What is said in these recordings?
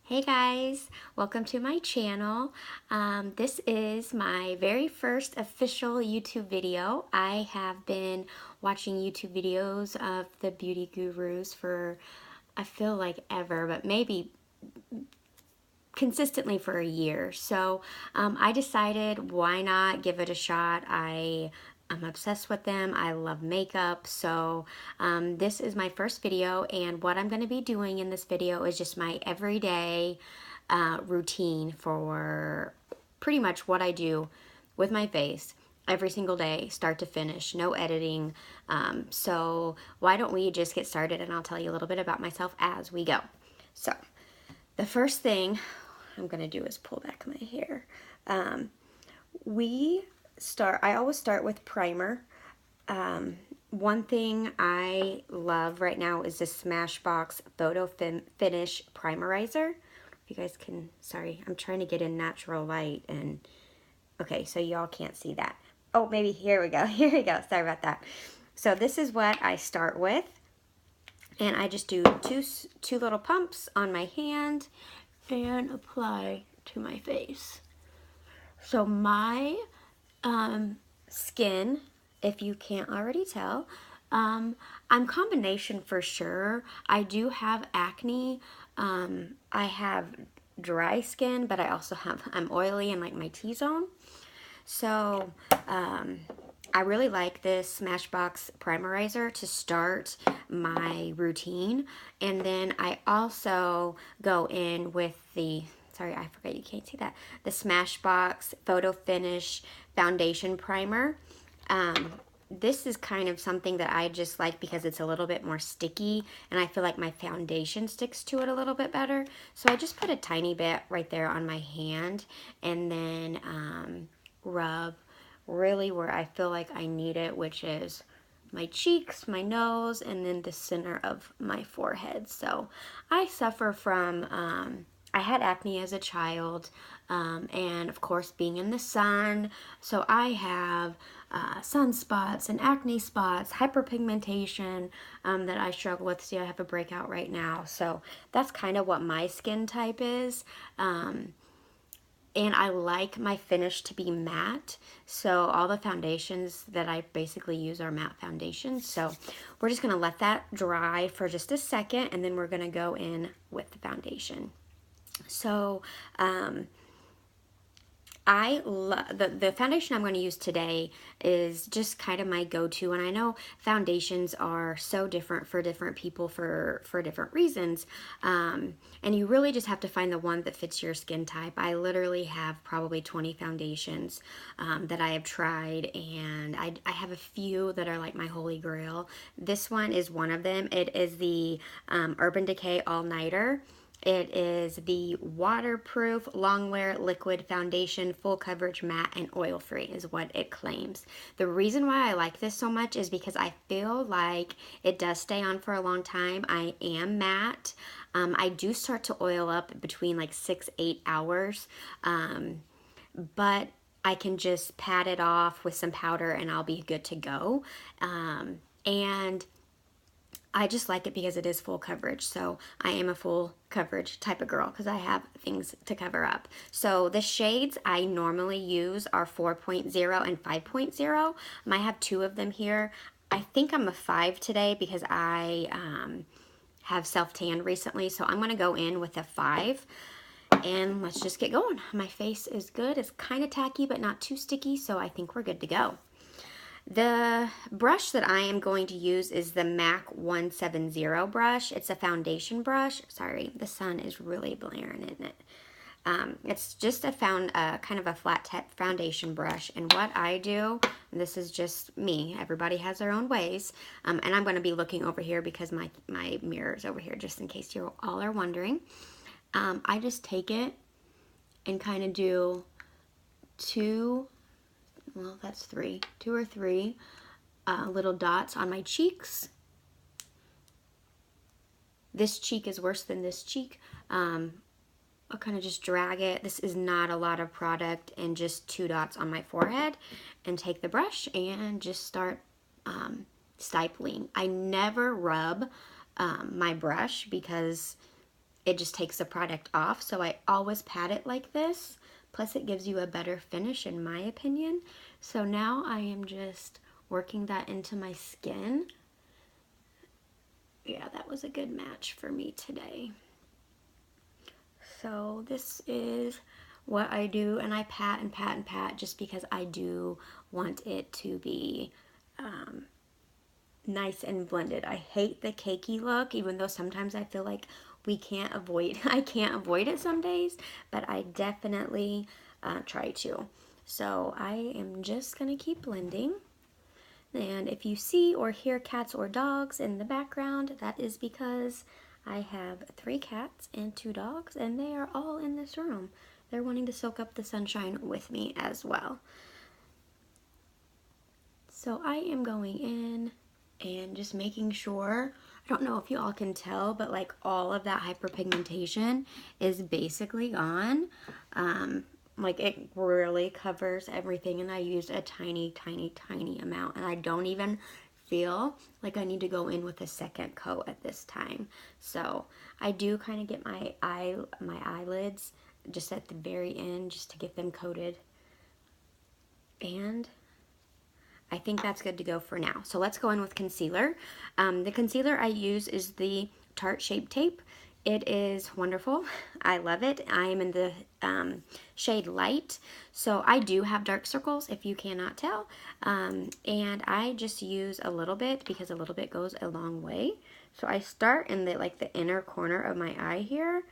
Hey guys, welcome to my channel. This is my very first official YouTube video. I have been watching YouTube videos of the beauty gurus for, I feel like ever, but maybe consistently for a year. So I decided why not give it a shot. I'm obsessed with them. I love makeup. So this is my first video, and what I'm going to be doing in this video is just my everyday routine for pretty much what I do with my face every single day, start to finish, no editing. So why don't we just get started, and I'll tell you a little bit about myself as we go. So the first thing I'm gonna do is pull back my hair. I always start with primer. One thing I love right now is the Smashbox Photo Finish Primerizer. If you guys can, sorry, I'm trying to get in natural light and, okay, so y'all can't see that. Oh, maybe, here we go, here we go, sorry about that. So this is what I start with, and I just do two little pumps on my hand and apply to my face. So my skin, if you can't already tell, I'm combination for sure. I do have acne. I have dry skin, but I'm oily and like my T-zone. So I really like this Smashbox Primerizer to start my routine. And then I also go in with the, sorry, I forgot you can't see that, the Smashbox Photo Finish Foundation Primer. This is kind of something that I just like because it's a little bit more sticky, and I feel like my foundation sticks to it a little bit better. So I just put a tiny bit right there on my hand, and then rub really where I feel like I need it, which is my cheeks, my nose, and then the center of my forehead. So I suffer from, I had acne as a child, and of course being in the sun, so I have sunspots and acne spots, hyperpigmentation that I struggle with. See, I have a breakout right now. So that's kind of what my skin type is. And I like my finish to be matte, so all the foundations that I basically use are matte foundations. So we're just going to let that dry for just a second, and then we're going to go in with the foundation. So the foundation I'm going to use today is just kind of my go-to, and I know foundations are so different for different people for different reasons, and you really just have to find the one that fits your skin type. I literally have probably 20 foundations that I have tried, and I have a few that are like my holy grail. This one is one of them. It is the Urban Decay All Nighter. It is the waterproof longwear liquid foundation, full coverage, matte, and oil free is what it claims. The reason why I like this so much is because I feel like it does stay on for a long time. I am matte. I do start to oil up between like 6-8 hours, but I can just pat it off with some powder and I'll be good to go. And I just like it because it is full coverage. So I am a full coverage type of girl because I have things to cover up. So the shades I normally use are 4.0 and 5.0. I have two of them here. I think I'm a 5 today because I have self-tanned recently. So I'm going to go in with a 5. And let's just get going. My face is good. It's kind of tacky but not too sticky. So I think we're good to go. The brush that I am going to use is the MAC 170 brush. It's a foundation brush. Sorry, the sun is really blaring, isn't it? It's just kind of a flat tip foundation brush. And what I do, and this is just me, everybody has their own ways, and I'm going to be looking over here because my mirror is over here, just in case you all are wondering. I just take it and kind of do two or three little dots on my cheeks. This cheek is worse than this cheek. I'll kind of just drag it. This is not a lot of product, and just 2 dots on my forehead, and take the brush and just start stippling. I never rub my brush because it just takes the product off. So I always pat it like this. Plus it gives you a better finish in my opinion. So now I am just working that into my skin. Yeah, that was a good match for me today. So this is what I do, and I pat and pat and pat just because I do want it to be nice and blended. I hate the cakey look, even though sometimes I feel like I can't avoid it some days, but I definitely try to. So I am just gonna keep blending. And if you see or hear cats or dogs in the background, that is because I have 3 cats and 2 dogs, and they are all in this room. They're wanting to soak up the sunshine with me as well. So I am going in and just making sure, I don't know if you all can tell, but like all of that hyperpigmentation is basically gone. Like it really covers everything, and I used a tiny amount, and I don't even feel like I need to go in with a second coat at this time. So I do kind of get my eyelids just at the very end just to get them coated, and I think that's good to go for now. So let's go in with concealer. The concealer I use is the Tarte Shape Tape. It is wonderful. I love it. I am in the shade Light. So I do have dark circles, if you cannot tell. And I just use a little bit because a little bit goes a long way. So I start in the inner corner of my eye here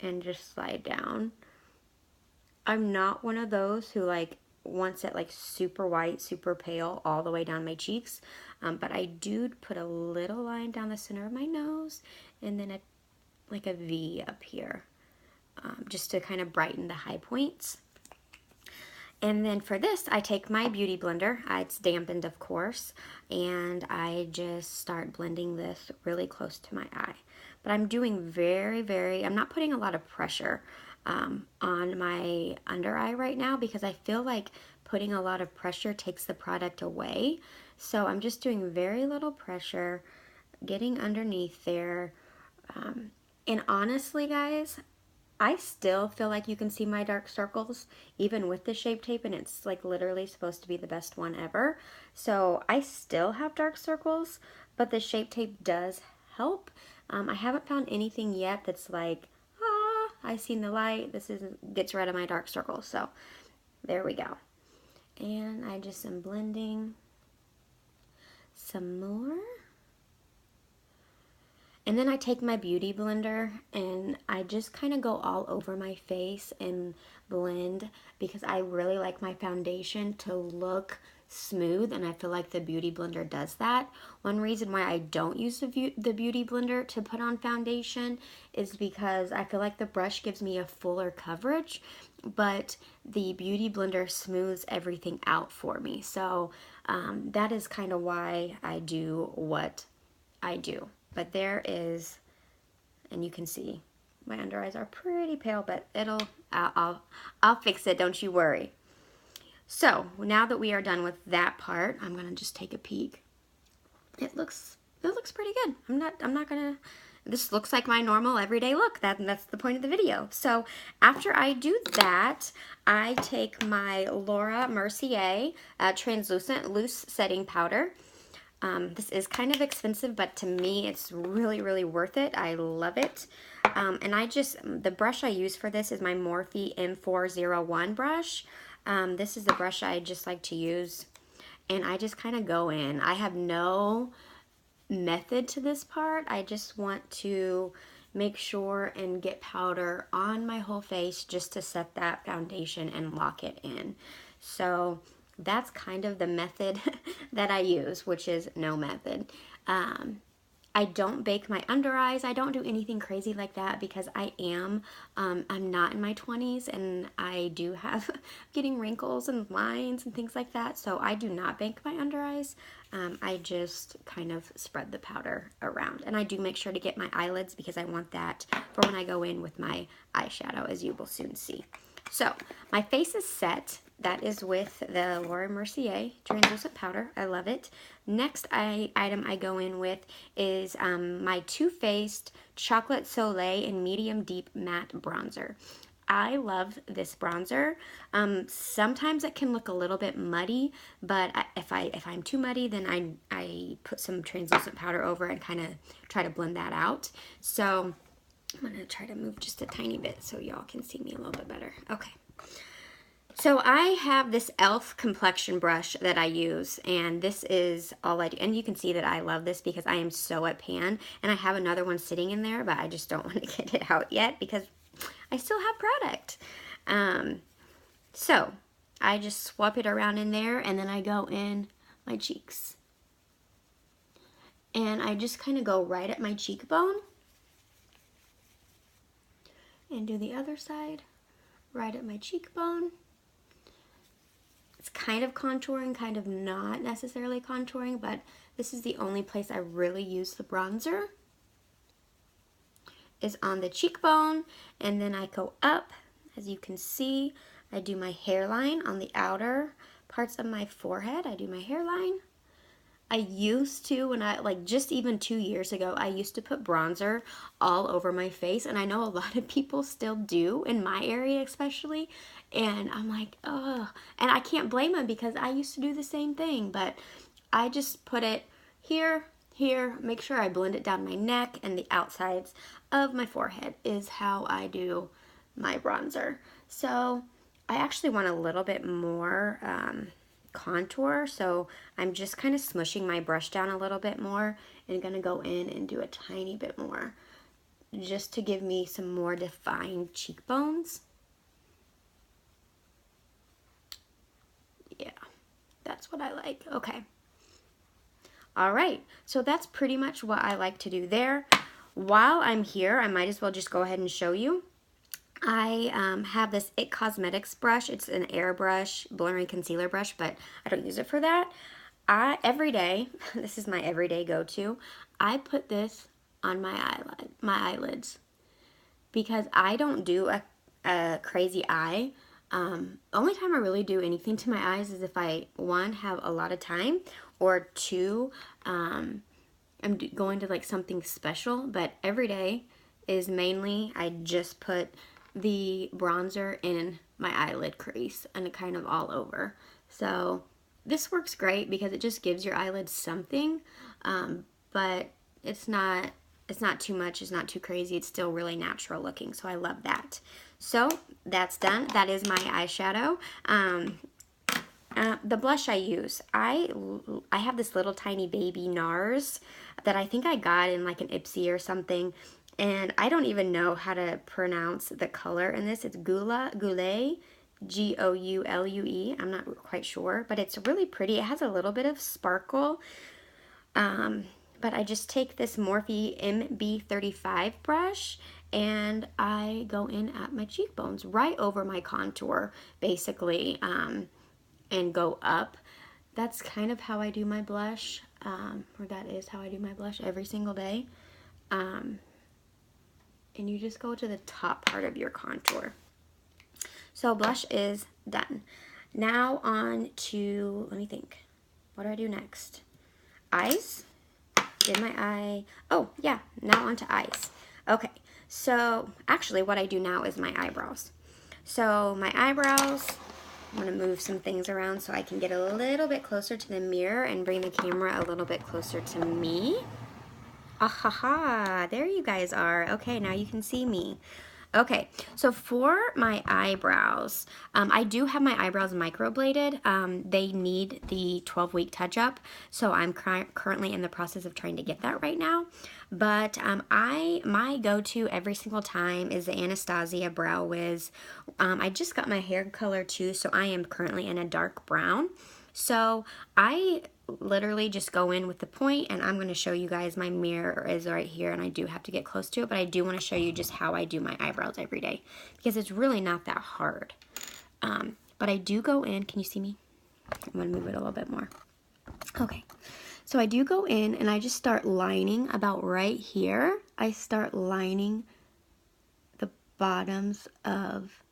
and just slide down. I'm not one of those who wants it super white, super pale all the way down my cheeks, but I do put a little line down the center of my nose and then a V up here, just to kind of brighten the high points. And then for this, I take my Beauty Blender, it's dampened of course, and I just start blending this really close to my eye. But I'm doing I'm not putting a lot of pressure on my under eye right now because I feel like putting a lot of pressure takes the product away. So I'm just doing very little pressure, getting underneath there. And honestly, guys, I still feel like you can see my dark circles even with the Shape Tape, and it's literally supposed to be the best one ever. So I still have dark circles, but the Shape Tape does help. I haven't found anything yet that's I seen the light, gets rid of my dark circles. So there we go. And I just am blending some more. And then I take my Beauty Blender and I just kind of go all over my face and blend because I really like my foundation to look smooth, and I feel like the Beauty Blender does that. One reason why I don't use the Beauty Blender to put on foundation is because I feel like the brush gives me a fuller coverage, but the Beauty Blender smooths everything out for me. So that is kind of why I do what I do. But there is, and you can see my under eyes are pretty pale, but I'll fix it, don't you worry. So now that we are done with that part, I'm gonna just take a peek. It looks pretty good. I'm not gonna. This looks like my normal everyday look. That's the point of the video. So after I do that, I take my Laura Mercier translucent loose setting powder. This is kind of expensive, but to me it's really worth it. I love it. And the brush I use for this is my Morphe M401 brush. This is the brush I just like to use, and I just kind of go in. I have no method to this part. I just want to make sure and get powder on my whole face just to set that foundation and lock it in. So that's kind of the method that I use, which is no method. I don't bake my under eyes. I don't do anything crazy like that because I'm not in my 20s, and I do have getting wrinkles and lines and things like that. So I do not bake my under eyes. I just kind of spread the powder around, and I do make sure to get my eyelids because I want that for when I go in with my eyeshadow, as you will soon see. So my face is set. that is with the Laura Mercier translucent powder. I love it. Next item I go in with is my Too Faced Chocolate Soleil in Medium Deep Matte Bronzer. I love this bronzer. Sometimes it can look a little bit muddy, but if I'm too muddy, then I put some translucent powder over and kind of try to blend that out. So I'm gonna try to move just a tiny bit so y'all can see me a little bit better. Okay. So I have this e.l.f. complexion brush that I use, and this is all I do. And you can see that I love this because I am so at pan, and I have another one sitting in there, but I just don't want to get it out yet because I still have product. So I just swap it around in there, and then I go in my cheeks. And I just kind of go right at my cheekbone and do the other side right at my cheekbone. It's kind of contouring, kind of not necessarily contouring, but this is the only place I really use the bronzer, is on the cheekbone, and then I go up. As you can see, I do my hairline on the outer parts of my forehead. I do my hairline. I used to, when I, like just even 2 years ago, I used to put bronzer all over my face, and I know a lot of people still do, in my area especially, and I'm like, oh, and I can't blame them because I used to do the same thing, but I just put it here, make sure I blend it down my neck and the outsides of my forehead is how I do my bronzer. So I actually want a little bit more contour, so I'm just kind of smushing my brush down a little bit more and gonna go in and do a tiny bit more just to give me some more defined cheekbones. Yeah, that's what I like. Okay. All right, so that's pretty much what I like to do there. While I'm here, I might as well just go ahead and show you. I have this IT Cosmetics brush. It's an airbrush, blurring concealer brush, but I don't use it for that. Every day, this is my everyday go-to, I put this on my eyelids because I don't do a crazy eye. Only time I really do anything to my eyes is if I, one, have a lot of time, or two, I'm going to like something special, but every day is mainly I just put the bronzer in my eyelid crease and kind of all over. So this works great because it just gives your eyelids something, but it's not too much, it's not too crazy, it's still really natural looking, so I love that. So that's done. That is my eyeshadow. The blush I use, I have this little tiny baby NARS that I think I got in like an Ipsy or something, and I don't even know how to pronounce the color in this. It's Goulet, G-O-U-L-U-E. I'm not quite sure, but it's really pretty. It has a little bit of sparkle, but I just take this Morphe MB35 brush and I go in at my cheekbones, right over my contour, basically, and go up. That's kind of how I do my blush, or that is how I do my blush every single day. And you just go to the top part of your contour. So blush is done. Now on to, let me think, what do I do next? Eyes. Did my eye, oh yeah, now on to eyes. Okay, so actually what I do now is my eyebrows. So my eyebrows, I'm gonna move some things around so I can get a little bit closer to the mirror and bring the camera a little bit closer to me. There you guys are. Okay, now you can see me. Okay, so for my eyebrows, I do have my eyebrows microbladed. They need the 12-week touch-up, so I'm currently in the process of trying to get that right now. But my go-to every single time is the Anastasia Brow Wiz. I just got my hair color too, so I am currently in a dark brown. So I literally just go in with the point, and I'm going to show you guys, my mirror is right here, and I do have to get close to it, but I do want to show you just how I do my eyebrows every day, because it's really not that hard. But I do go in, can you see me? I'm going to move it a little bit more. Okay, so I do go in, and I just start lining about right here. I start lining the bottoms of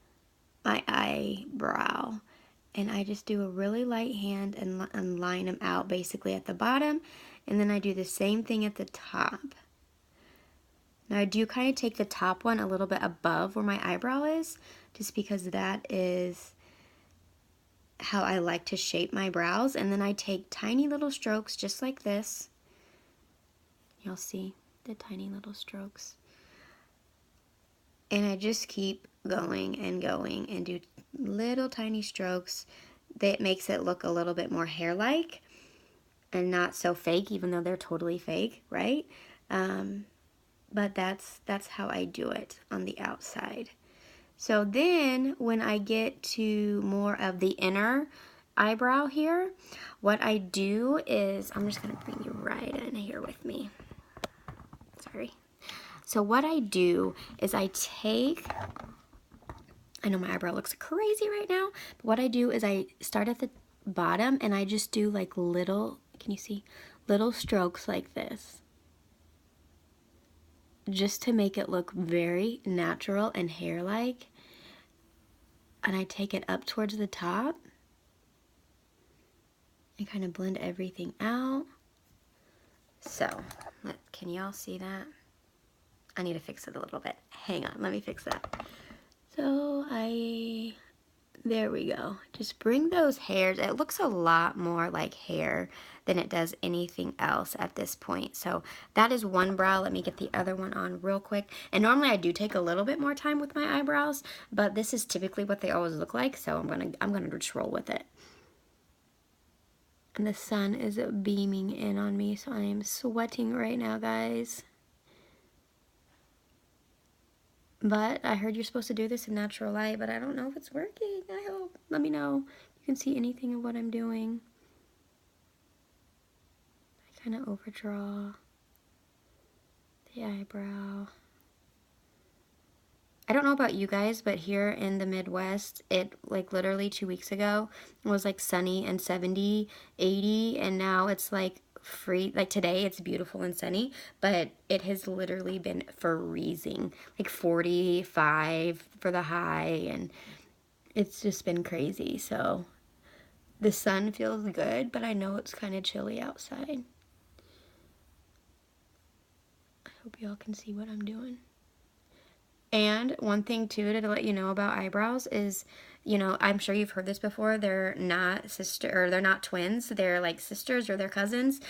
my eyebrow. And I just do a really light hand and line them out basically at the bottom. And then I do the same thing at the top. Now I do kind of take the top one a little bit above where my eyebrow is, just because that is how I like to shape my brows. And then I take tiny little strokes just like this. You'll see the tiny little strokes. And I just keep going and going and do little tiny strokes. That makes it look a little bit more hair-like and not so fake, even though they're totally fake, right? But that's how I do it on the outside. So then when I get to more of the inner eyebrow here, what I do is, I'm just gonna bring you right in here with me. Sorry. So what I do is I know my eyebrow looks crazy right now, but what I do is I start at the bottom and I just do like little, can you see? Little strokes like this. Just to make it look very natural and hair-like. And I take it up towards the top and kind of blend everything out. So, can y'all see that? I need to fix it a little bit. Hang on, let me fix that. So there we go. Just bring those hairs. It looks a lot more like hair than it does anything else at this point. So that is one brow. Let me get the other one on real quick. And normally I do take a little bit more time with my eyebrows, but this is typically what they always look like. So I'm gonna just roll with it. And the sun is beaming in on me, so I am sweating right now, guys. But I heard you're supposed to do this in natural light, but I don't know if it's working. I hope. Let me know if you can see anything of what I'm doing. I kind of overdraw the eyebrow. I don't know about you guys, but here in the Midwest, it like literally 2 weeks ago was like sunny and 70, 80, and now it's like like today it's beautiful and sunny, but it has literally been freezing, like 45 for the high, and it's just been crazy. So the sun feels good, but I know it's kind of chilly outside. I hope y'all can see what I'm doing. And one thing too to let you know about eyebrows is, you know, I'm sure you've heard this before, they're not they're not twins, they're like sisters or they're cousins.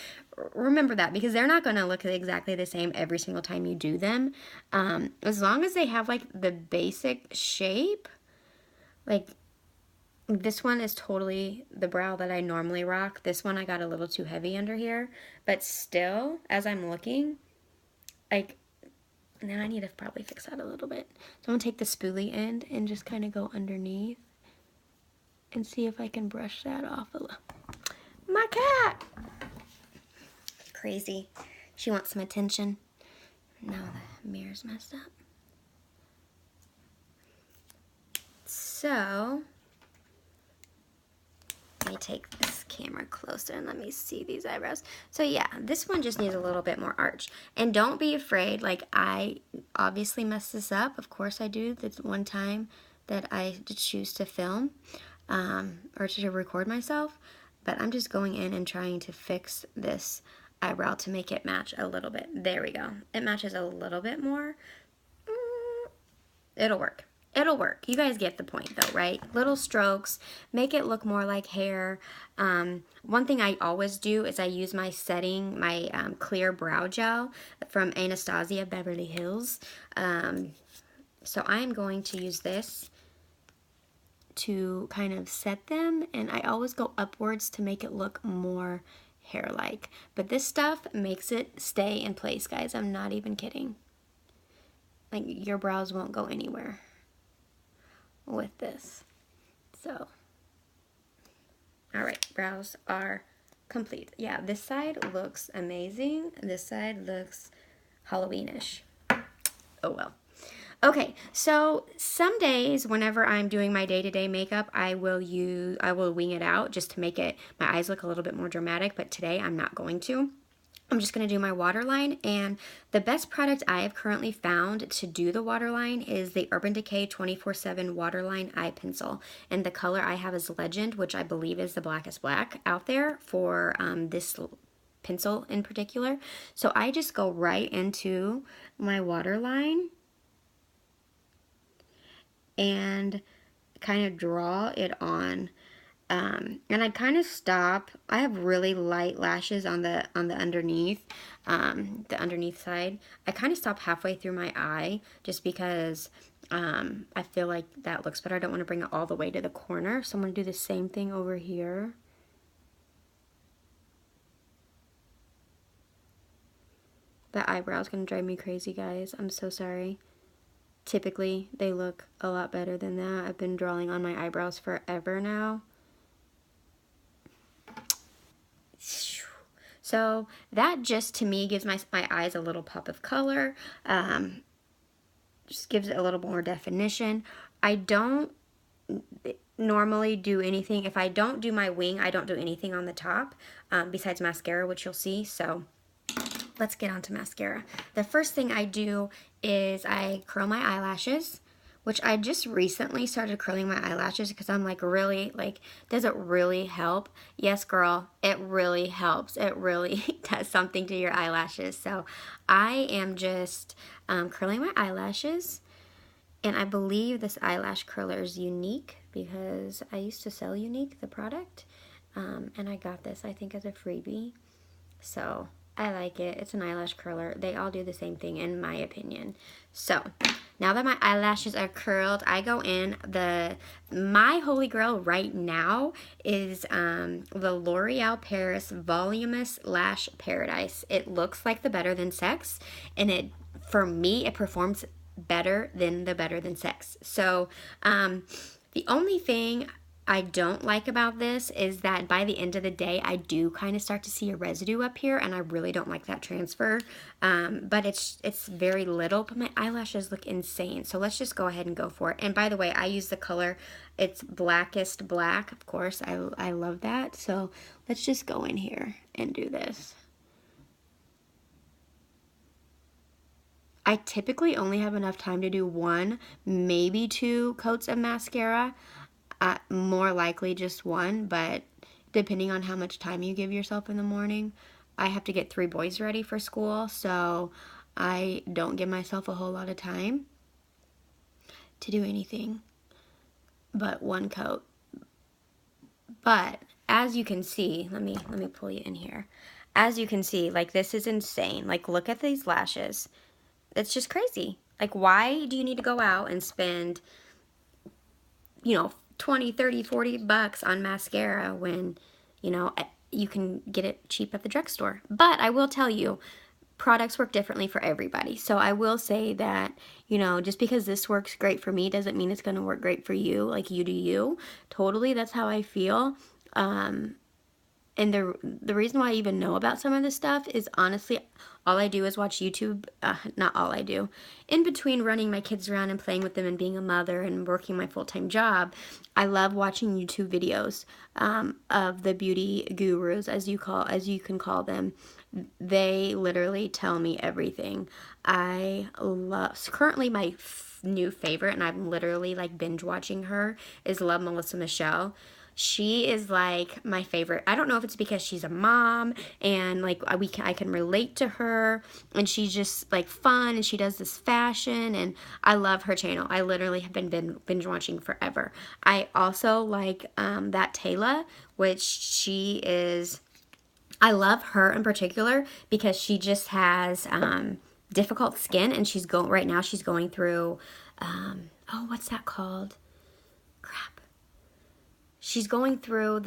Remember that, because they're not going to look exactly the same every single time you do them. As long as they have like the basic shape, like this one is totally the brow that I normally rock. This one I got a little too heavy under here, but still, as I'm looking, like, now I need to probably fix that a little bit. So I'm going to take the spoolie end and just kind of go underneath and see if I can brush that off a little. My cat! Crazy. She wants some attention. Now the mirror's messed up. So, let me take this camera closer and let me see these eyebrows. So yeah, this one just needs a little bit more arch. And don't be afraid, like I obviously messed this up. Of course I do. That's one time that I choose to film or to record myself. But I'm just going in and trying to fix this eyebrow to make it match a little bit. There we go. It matches a little bit more. It'll work. It'll work. You guys get the point though, right? Little strokes, make it look more like hair. One thing I always do is I use my clear brow gel from Anastasia Beverly Hills. So I'm going to use this to kind of set them, and I always go upwards to make it look more hair-like. But this stuff makes it stay in place, guys. I'm not even kidding. Like, your brows won't go anywhere with this. So, all right, brows are complete. Yeah, this side looks amazing. This side looks Halloweenish. Oh well. Okay, so some days whenever I'm doing my day-to-day makeup, I will wing it out just to make my eyes look a little bit more dramatic, but today I'm not going to. I'm just going to do my waterline, and the best product I have currently found to do the waterline is the Urban Decay 24/7 Waterline Eye Pencil, and the color I have is Legend, which I believe is the blackest black out there for this pencil in particular. So I just go right into my waterline and kind of draw it on. And I kind of stop. I have really light lashes on the underneath, the underneath side. I kind of stop halfway through my eye just because I feel like that looks better. I don't want to bring it all the way to the corner, so I'm going to do the same thing over here. That eyebrow is going to drive me crazy, guys. I'm so sorry. Typically, they look a lot better than that. I've been drawing on my eyebrows forever now. So that just, to me, gives my eyes a little pop of color. Just gives it a little more definition. I don't normally do anything. If I don't do my wing, I don't do anything on the top besides mascara, which you'll see. So let's get on to mascara. The first thing I do is I curl my eyelashes, which I just recently started curling my eyelashes because I'm like, really, like, does it really help? Yes, girl, it really helps. It really does something to your eyelashes. So I am just curling my eyelashes, and I believe this eyelash curler is Younique because I used to sell Younique, the product, and I got this, I think, as a freebie. So I like it. It's an eyelash curler. They all do the same thing in my opinion. So now that my eyelashes are curled, I go in. My holy grail right now is the L'Oreal Paris Voluminous Lash Paradise. It looks like the Better Than Sex, and for me, it performs better than the Better Than Sex. So the only thing I don't like about this is that by the end of the day, I do kind of start to see a residue up here, and I really don't like that transfer. But it's very little, but my eyelashes look insane. So let's just go ahead and go for it. And by the way, I use the color, it's Blackest Black, of course. I love that. So let's just go in here and do this. I typically only have enough time to do 1, maybe 2 coats of mascara. More likely just 1, but depending on how much time you give yourself in the morning. I have to get 3 boys ready for school, so I don't give myself a whole lot of time to do anything but 1 coat. But as you can see, let me pull you in here. As you can see, like, this is insane. Like, look at these lashes. It's just crazy. Like, why do you need to go out and spend, you know, 20, 30, 40 bucks on mascara when, you know, you can get it cheap at the drugstore? But I will tell you, products work differently for everybody. So I will say that, you know, just because this works great for me doesn't mean it's going to work great for you. Like, you do you. Totally, that's how I feel. And the reason why I even know about some of this stuff is, honestly, all I do is watch YouTube. Not all I do. In between running my kids around and playing with them and being a mother and working my full-time job, I love watching YouTube videos of the beauty gurus, as you can call them. They literally tell me everything. I love, currently my new favorite, and I'm literally like binge watching her, is Love Melissa Michelle. She is like my favorite. I don't know if it's because she's a mom and like I can relate to her, and she's just like fun, and she does this fashion, and I love her channel. I literally have been binge watching forever. I also like that Taylor, which she is, I love her in particular because she just has difficult skin, and right now she's going through oh, what's that called? Crap. She's going through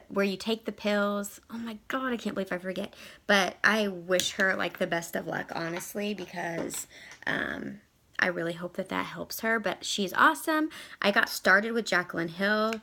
where you take the pills. Oh my God, I can't believe I forget. But I wish her like the best of luck, honestly, because I really hope that helps her. But she's awesome. I got started with Jaclyn Hill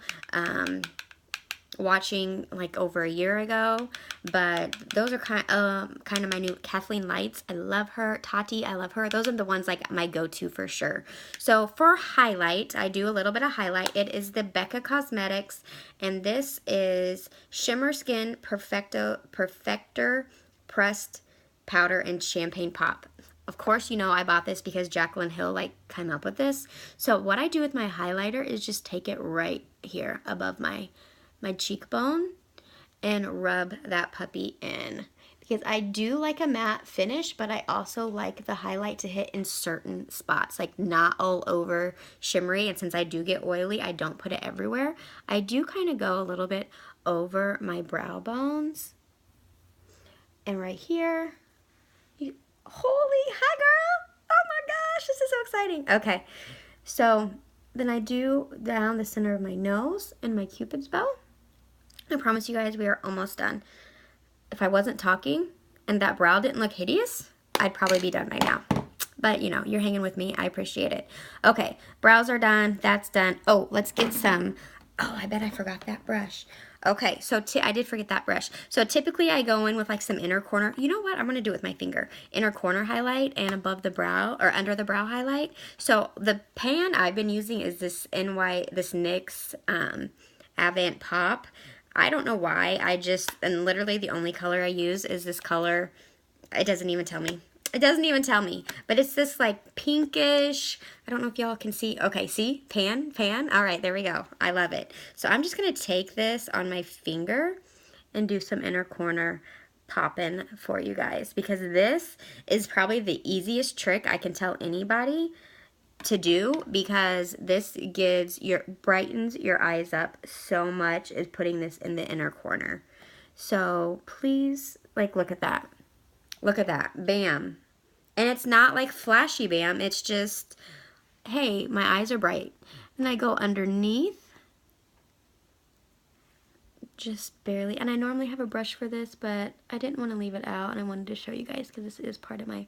watching like over a year ago, but those are kind of my new. Kathleen Lights, I love her. Tati, I love her. Those are the ones like my go-to for sure. So for highlight, I do a little bit of highlight. It is the Becca Cosmetics, and this is Shimmer Skin Perfector pressed powder and champagne pop. Of course, you know I bought this because Jaclyn Hill like came up with this. So what I do with my highlighter is just take it right here above my cheekbone and rub that puppy in. Because I do like a matte finish, but I also like the highlight to hit in certain spots, like not all over shimmery. And since I do get oily, I don't put it everywhere. I do kind of go a little bit over my brow bones. And right here. Holy, hi girl! Oh my gosh, this is so exciting. Okay, so then I do down the center of my nose and my Cupid's bow. I promise you guys we are almost done. If I wasn't talking and that brow didn't look hideous, I'd probably be done by now. But, you know, you're hanging with me. I appreciate it. Okay, brows are done. That's done. Oh, let's get some. Oh, I bet I forgot that brush. Okay, so I did forget that brush. So typically I go in with like some inner corner. You know what? I'm going to do it with my finger. Inner corner highlight and above the brow or under the brow highlight. So the pan I've been using is this NYX Avant Pop. I don't know why. And literally the only color I use is this color. It doesn't even tell me. It doesn't even tell me. But it's this like pinkish. I don't know if y'all can see. Okay, see? Pan. All right, there we go. I love it. So I'm just going to take this on my finger and do some inner corner popping for you guys. Because this is probably the easiest trick I can tell anybody to do, because this brightens your eyes up so much, is putting this in the inner corner. So please, like, look at that. Look at that. Bam. And it's not like flashy bam. It's just, hey, my eyes are bright. And I go underneath. Just barely. And I normally have a brush for this, but I didn't want to leave it out. And I wanted to show you guys because this is part of my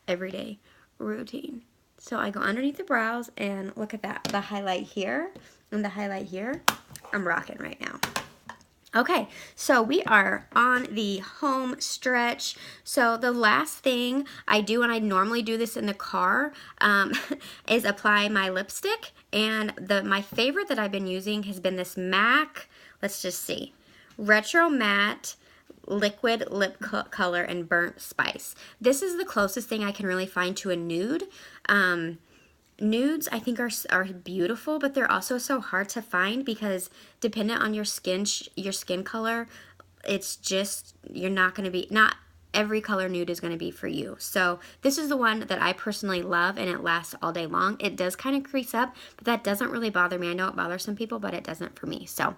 everyday routine. So I go underneath the brows and look at that. The highlight here and the highlight here. I'm rocking right now. Okay, so we are on the home stretch. So the last thing I do, and I normally do this in the car, is apply my lipstick. And my favorite that I've been using has been this MAC, let's just see, Retro Matte Liquid Lip Color and Burnt Spice. This is the closest thing I can really find to a nude. Nudes I think are beautiful, but they're also so hard to find because dependent on your skin color, it's just, you're not going to be, not every color nude is going to be for you. So this is the one that I personally love, and it lasts all day long. It does kind of crease up, but that doesn't really bother me. I know it bothers some people, but it doesn't for me. So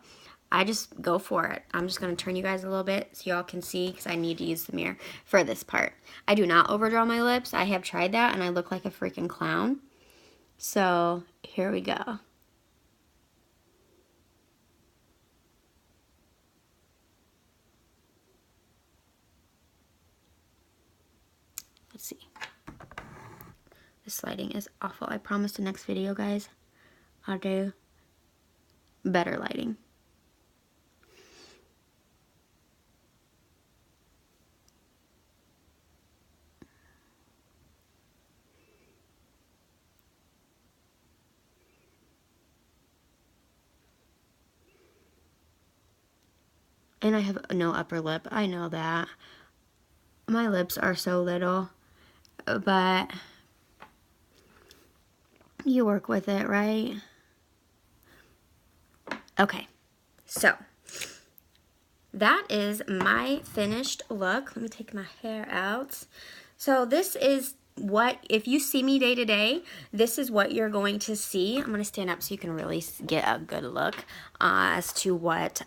I just go for it. I'm just going to turn you guys a little bit so y'all can see, because I need to use the mirror for this part. I do not overdraw my lips. I have tried that, and I look like a freaking clown. So here we go. Let's see. This lighting is awful. I promise the next video, guys, I'll do better lighting. And I have no upper lip. I know that. My lips are so little, but you work with it, right? Okay, so that is my finished look. Let me take my hair out. So this is what, if you see me day to day, this is what you're going to see. I'm going to stand up so you can really get a good look as to what